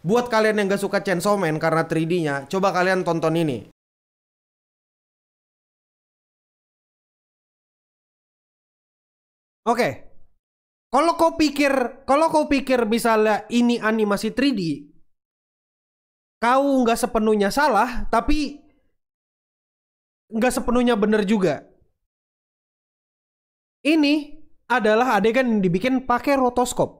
Buat kalian yang gak suka Chainsaw Man karena 3D-nya, coba kalian tonton ini. Oke, kalau kau pikir misalnya ini animasi 3D, kau nggak sepenuhnya salah, tapi nggak sepenuhnya bener juga. Ini adalah adegan yang dibikin pakai rotoskop.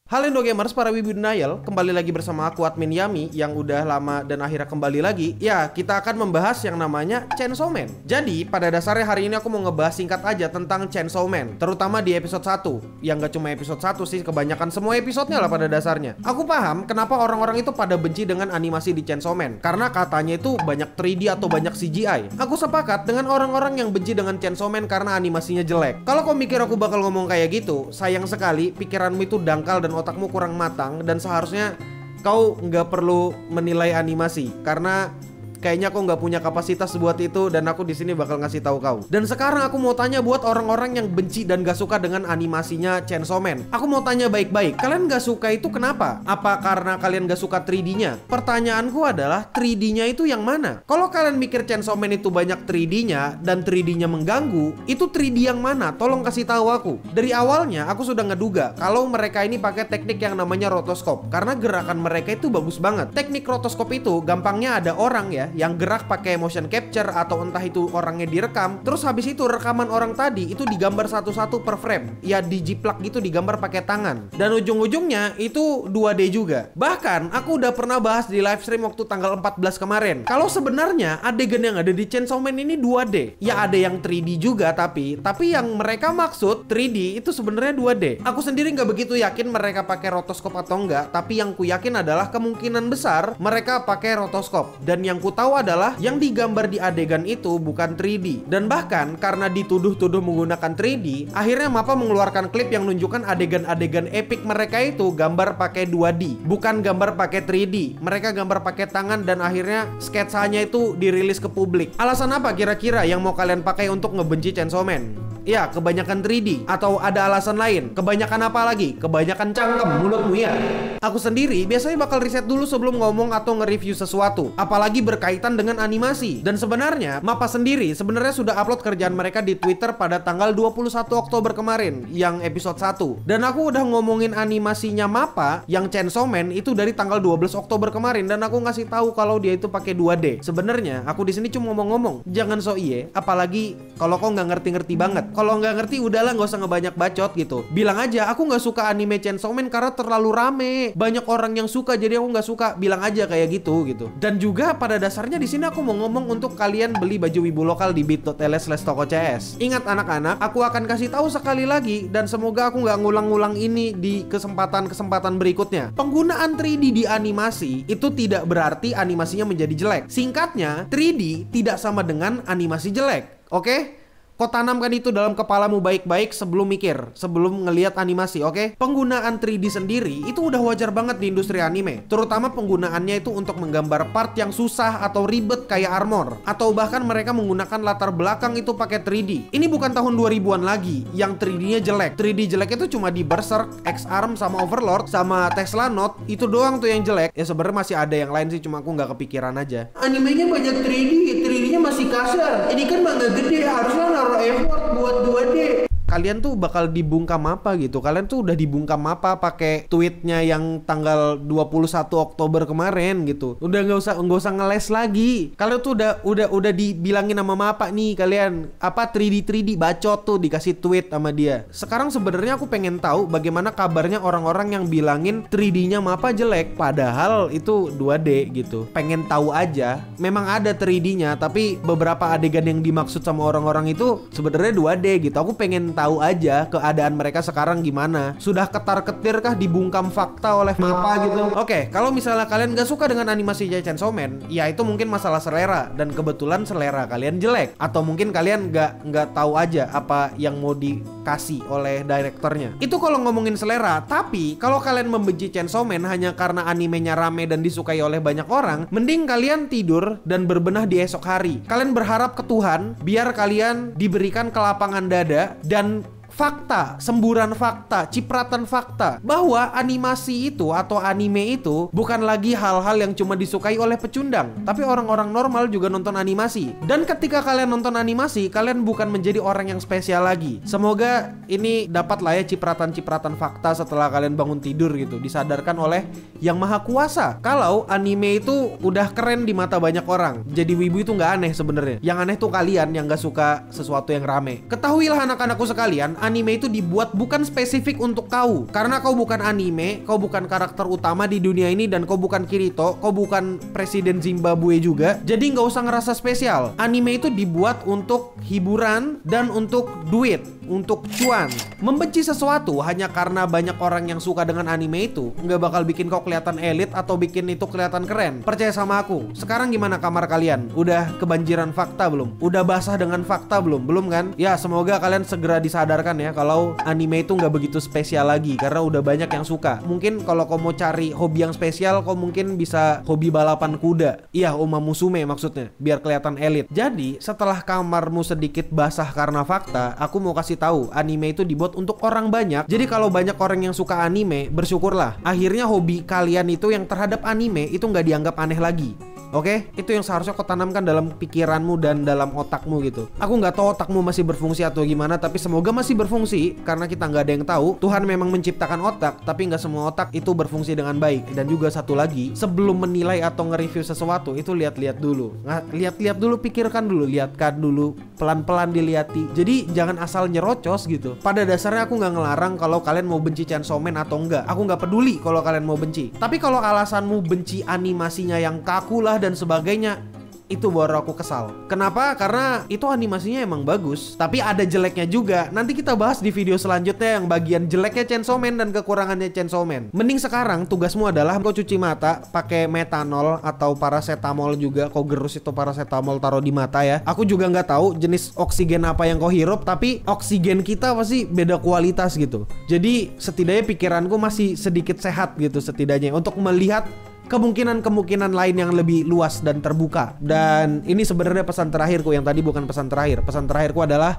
Halo Indo Gamers, para wibu denial, kembali lagi bersama aku admin Yami yang udah lama dan akhirnya kembali lagi. Ya, kita akan membahas yang namanya Chainsaw Man. Jadi, pada dasarnya hari ini aku mau ngebahas singkat aja tentang Chainsaw Man, terutama di episode 1. Yang gak cuma episode 1 sih, kebanyakan semua episodenya lah pada dasarnya. Aku paham kenapa orang-orang itu pada benci dengan animasi di Chainsaw Man, karena katanya itu banyak 3D atau banyak CGI. Aku sepakat dengan orang-orang yang benci dengan Chainsaw Man karena animasinya jelek. Kalau kau mikir aku bakal ngomong kayak gitu, sayang sekali pikiranmu itu dangkal dan otakmu kurang matang, dan seharusnya kau nggak perlu menilai animasi karena kayaknya aku nggak punya kapasitas buat itu, dan aku di sini bakal ngasih tahu kau. Dan sekarang aku mau tanya buat orang-orang yang benci dan gak suka dengan animasinya Chainsaw Man. Aku mau tanya baik-baik, kalian gak suka itu kenapa? Apa karena kalian gak suka 3D-nya? Pertanyaanku adalah 3D-nya itu yang mana? Kalau kalian mikir Chainsaw Man itu banyak 3D-nya dan 3D-nya mengganggu, itu 3D yang mana? Tolong kasih tahu aku. Dari awalnya aku sudah ngeduga kalau mereka ini pakai teknik yang namanya rotoskop, karena gerakan mereka itu bagus banget. Teknik rotoskop itu gampangnya ada orang ya yang gerak pakai motion capture, atau entah itu orangnya direkam, terus habis itu rekaman orang tadi itu digambar satu-satu per frame, ya dijiplak gitu, digambar pakai tangan, dan ujung-ujungnya itu 2D juga. Bahkan aku udah pernah bahas di live stream waktu tanggal 14 kemarin, kalau sebenarnya adegan yang ada di Chainsaw Man ini 2D. Ya ada yang 3D juga, tapi yang mereka maksud 3D itu sebenarnya 2D. Aku sendiri nggak begitu yakin mereka pakai rotoskop atau enggak, tapi yang ku yakin adalah kemungkinan besar mereka pakai rotoskop, dan yang ku tahu adalah yang digambar di adegan itu bukan 3D. Dan bahkan karena dituduh-tuduh menggunakan 3D, akhirnya Mappa mengeluarkan klip yang menunjukkan adegan-adegan epic mereka itu gambar pakai 2D, bukan gambar pakai 3D. Mereka gambar pakai tangan, dan akhirnya sketsanya itu dirilis ke publik. Alasan apa kira-kira yang mau kalian pakai untuk ngebenci Chainsaw Man? Ya, kebanyakan 3D, atau ada alasan lain? Kebanyakan apa lagi? Kebanyakan cangkem mulutmu ya. Aku sendiri biasanya bakal riset dulu sebelum ngomong atau nge-review sesuatu, apalagi berkaitan dengan animasi. Dan sebenarnya Mappa sendiri sebenarnya sudah upload kerjaan mereka di Twitter pada tanggal 21 Oktober kemarin, yang episode 1. Dan aku udah ngomongin animasinya Mappa yang Chainsaw Man itu dari tanggal 12 Oktober kemarin, dan aku ngasih tahu kalau dia itu pakai 2D. Sebenarnya aku di sini cuma ngomong-ngomong, jangan so iye, apalagi kalau kau nggak ngerti-ngerti banget. Kalau nggak ngerti udahlah, nggak usah ngebanyak bacot gitu. Bilang aja aku nggak suka anime Chainsaw Man karena terlalu rame, banyak orang yang suka jadi aku nggak suka. Bilang aja kayak gitu. Dan juga pada dasarnya di sini aku mau ngomong untuk kalian beli baju wibu lokal di bit.ly/tokocs. Ingat anak-anak, aku akan kasih tahu sekali lagi, dan semoga aku nggak ngulang-ngulang ini di kesempatan berikutnya. Penggunaan 3D di animasi itu tidak berarti animasinya menjadi jelek. Singkatnya, 3D tidak sama dengan animasi jelek. Oke? Kau tanamkan itu dalam kepalamu baik-baik sebelum mikir, sebelum ngelihat animasi, oke? Penggunaan 3D sendiri itu udah wajar banget di industri anime, terutama penggunaannya itu untuk menggambar part yang susah atau ribet kayak armor, atau bahkan mereka menggunakan latar belakang itu pakai 3D. Ini bukan tahun 2000-an lagi yang 3D-nya jelek. 3D jelek itu cuma di Berserk, X-Arm, sama Overlord, sama Tesla Note, itu doang tuh yang jelek. Ya sebenarnya masih ada yang lain sih, cuma aku nggak kepikiran aja. Animenya banyak 3D-nya masih kasar. Ini kan manga gede, harusnya effort buat 2D. Kalian tuh bakal dibungkam apa gitu. Kalian tuh udah dibungkam apa pakai tweetnya yang tanggal 21 Oktober kemarin gitu. Udah nggak usah ngeles lagi. Kalian tuh udah dibilangin sama Mappa nih, kalian apa 3D bacot tuh dikasih tweet sama dia. Sekarang sebenarnya aku pengen tahu bagaimana kabarnya orang-orang yang bilangin 3D-nya Mappa jelek padahal itu 2D gitu. Pengen tahu aja. Memang ada 3D-nya, tapi beberapa adegan yang dimaksud sama orang-orang itu sebenarnya 2D gitu. Aku pengen tahu aja keadaan mereka sekarang gimana. Sudah ketar-ketir kah dibungkam fakta oleh Mappa gitu? Oke, kalau misalnya kalian gak suka dengan animasi Chainsaw Man, ya itu mungkin masalah selera, dan kebetulan selera kalian jelek, atau mungkin kalian nggak tahu aja apa yang mau dikasih oleh direkturnya. Itu kalau ngomongin selera. Tapi kalau kalian membenci Chainsaw Man hanya karena animenya rame dan disukai oleh banyak orang, mending kalian tidur dan berbenah di esok hari. Kalian berharap ke Tuhan biar kalian diberikan kelapangan dada dan fakta, semburan fakta, cipratan fakta bahwa animasi itu atau anime itu bukan lagi hal-hal yang cuma disukai oleh pecundang, tapi orang-orang normal juga nonton animasi. Dan ketika kalian nonton animasi, kalian bukan menjadi orang yang spesial lagi. Semoga ini dapat lah ya cipratan-cipratan fakta setelah kalian bangun tidur gitu, disadarkan oleh Yang Maha Kuasa kalau anime itu udah keren di mata banyak orang. Jadi wibu itu nggak aneh sebenarnya. Yang aneh tuh kalian yang nggak suka sesuatu yang rame. Ketahuilah anak-anakku sekalian, anime itu dibuat bukan spesifik untuk kau. Karena kau bukan anime, kau bukan karakter utama di dunia ini, dan kau bukan Kirito, kau bukan Presiden Zimbabwe juga. Jadi nggak usah ngerasa spesial. Anime itu dibuat untuk hiburan dan untuk duit, untuk cuan. Membenci sesuatu hanya karena banyak orang yang suka dengan anime itu nggak bakal bikin kau kelihatan elit atau bikin itu kelihatan keren. Percaya sama aku. Sekarang gimana kamar kalian? Udah kebanjiran fakta belum? Udah basah dengan fakta belum? Belum kan? Ya semoga kalian segera disadarkan ya kalau anime itu nggak begitu spesial lagi karena udah banyak yang suka. Mungkin kalau kau mau cari hobi yang spesial, kau mungkin bisa hobi balapan kuda. Iya, Uma Musume maksudnya, biar kelihatan elit. Jadi setelah kamarmu sedikit basah karena fakta, aku mau kasih tahu anime itu dibuat untuk orang banyak. Jadi kalau banyak orang yang suka anime, bersyukurlah. Akhirnya hobi kalian itu yang terhadap anime itu nggak dianggap aneh lagi. Oke, itu yang seharusnya kau tanamkan dalam pikiranmu dan dalam otakmu gitu. Aku nggak tahu otakmu masih berfungsi atau gimana, tapi semoga masih berfungsi karena kita nggak ada yang tahu. Tuhan memang menciptakan otak, tapi nggak semua otak itu berfungsi dengan baik. Dan juga satu lagi, sebelum menilai atau nge-review sesuatu itu lihat-lihat dulu. Lihat-lihat dulu, pikirkan dulu, lihatkan dulu, pelan-pelan dilihati. Jadi jangan asal nyerocos gitu. Pada dasarnya aku nggak ngelarang kalau kalian mau benci Chainsaw Man atau enggak. Aku nggak peduli kalau kalian mau benci. Tapi kalau alasanmu benci animasinya yang kaku lah dan sebagainya, itu baru aku kesal. Kenapa? Karena itu animasinya emang bagus, tapi ada jeleknya juga. Nanti kita bahas di video selanjutnya yang bagian jeleknya Chainsaw Man dan kekurangannya Chainsaw Man. Mending sekarang tugasmu adalah kau cuci mata pakai metanol atau paracetamol juga. Kau gerus itu paracetamol, taruh di mata ya. Aku juga nggak tahu jenis oksigen apa yang kau hirup, tapi oksigen kita pasti beda kualitas gitu. Jadi setidaknya pikiranku masih sedikit sehat gitu setidaknya untuk melihat kemungkinan-kemungkinan lain yang lebih luas dan terbuka. Dan ini sebenarnya pesan terakhirku, yang tadi bukan pesan terakhir. Pesan terakhirku adalah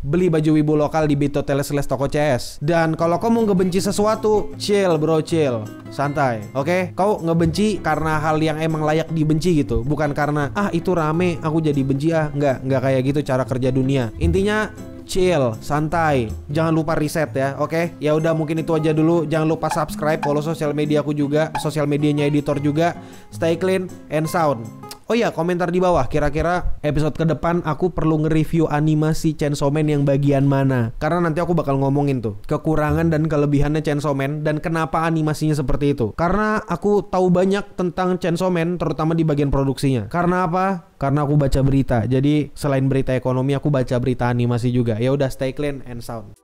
beli baju wibu lokal di bito/toko CS. Dan kalau kau mau ngebenci sesuatu, chill bro, chill, santai. Oke? Kau ngebenci karena hal yang emang layak dibenci gitu, bukan karena itu rame aku jadi benci. Nggak kayak gitu cara kerja dunia. Intinya chill, santai, jangan lupa riset ya, oke? Ya udah, mungkin itu aja dulu. Jangan lupa subscribe, follow sosial media aku juga, sosial medianya editor juga. Stay clean and sound. Oh ya, komentar di bawah, kira-kira episode ke depan aku perlu nge-review animasi Chainsaw Man yang bagian mana. Karena nanti aku bakal ngomongin tuh kekurangan dan kelebihannya Chainsaw Man dan kenapa animasinya seperti itu. Karena aku tahu banyak tentang Chainsaw Man, terutama di bagian produksinya. Karena apa? Karena aku baca berita. Jadi selain berita ekonomi, aku baca berita animasi juga. Ya udah, stay clean and sound.